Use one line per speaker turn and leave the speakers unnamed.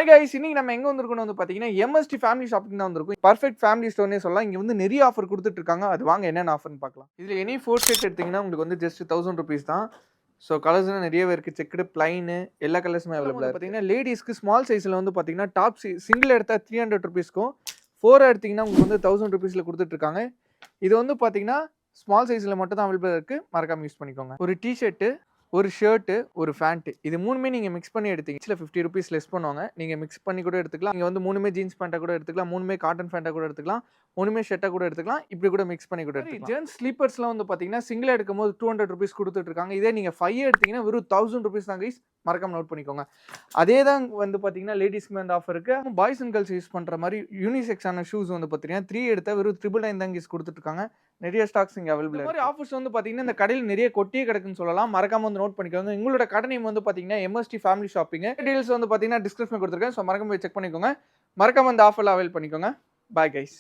Hey guys, இன்னைக்கு நம்ம எங்க வந்திருக்கோம்னு வந்து பாத்தீங்கன்னா MST ஃபேமிலி ஷாப்பிங் தான் வந்திருக்கும். பர்ஃபெக்ட் ஃபேமிலி ஸ்டோர்னே சொல்லலாம். இங்க வந்து நிறைய ஆஃபர் கொடுத்துட்டு இருக்காங்க. அது வாங்க என்னென்ன ஆஃபர்னு பார்க்கலாம். இதுல எனி 4 செட் எடுத்தீங்கன்னா உங்களுக்கு வந்து ஜஸ்ட் 1000 ரூபீஸ் தான். ஸோ கலர்ஸ்லாம் நிறையவே இருக்கு. செக்குடு, பிளைனு எல்லா கலர்ஸுமே அவைலபிளா இருக்கு. பாத்தீங்கன்னா லேடிஸ்க்கு ஸ்மால் சைஸ்ல வந்து பாத்தீங்கன்னா டாப் சிங்கிள் எடுத்தா 300 ரூபீஸ்க்கும் 4 எடுத்தீங்கன்னா உங்களுக்கு வந்து 1000 ரூபீஸ்ல கொடுத்துட்டு இருக்காங்க. இது வந்து பாத்தீங்கன்னா ஸ்மால் சைஸ்ல மட்டும் தான் அவைலபிளா இருக்கு. மறக்காம யூஸ் பண்ணிக்கோங்க. ஒரு டி-ஷர்ட், ஒரு ஷர்ட், ஒரு ஃபேண்ட் இது மூணுமே நீங்க மிக்ஸ் பண்ணி எடுத்தீங்கன்னா 50 ரூபீஸ் லெஸ் பண்ணுவாங்க. நீங்க மிக்ஸ் பண்ணி கூட எடுத்துக்கலாம். நீங்க வந்து மூணுமே ஜீன்ஸ் பேண்டா கூட எடுத்துக்கலாம். மூணுமே காட்டன் பேண்டா கூட எடுத்துக்கலாம். மூணுமே ஷர்ட்டா கூட எடுத்துக்கலாம். இப்படி கூட மிக்ஸ் பண்ணி கூட எடுத்துக்கலாம். ஜென்ஸ் ஸ்லீப்பர்ஸ்லாம் வந்து பாத்தீங்கன்னா சிங்கிள் எடுக்கும்போது 200 ரூபீஸ் கொடுத்துட்டு இருக்காங்க. இதே நீங்க 5 எடுத்தீங்கன்னா வெறும் 1000 ரூபீஸ் தான் கைஸ். மறக்காம நோட் பண்ணிக்கோங்க. அதே தான் வந்து பாத்தீங்கன்னா லேடிஸ்க்கு வந்து ஆஃபர் இருக்கு. பாய்ஸ் அண்ட் கேர்ள்ஸ் யூஸ் பண்ற மாதிரி யூனிசெக்ஸான ஷூஸ் வந்து பாத்தீங்கன்னா 3 எடுத்தா வெறும் 999 தான் கைஸ் கொடுத்துட்டு இருக்காங்க. நிறைய ஸ்டாக்ஸ் இங்க அவைலபிள் இருக்கு. இந்த மாதிரி ஆஃபர்ஸ் வந்து பாத்தீங்கன்னா இந்த கடையில் நிறைய கொட்டியே கிடக்குன்னு சொல்லலாம். மறக்காம வந்து நோட் பண்ணிக்கோங்க. உங்களோட கடை நேம் வந்து பாத்தீங்கன்னா MST ஃபேமிலி ஷாப்பிங். டீடைல்ஸ் வந்து பாத்தீங்கன்னா டிஸ்கிரிப்ஷன்ல கொடுத்துருக்கேன். ஸோ மறக்காம செக் பண்ணிக்கோங்க. மறக்காம இந்த ஆஃபர்ல அவைல் பண்ணிக்கோங்க. Bye guys.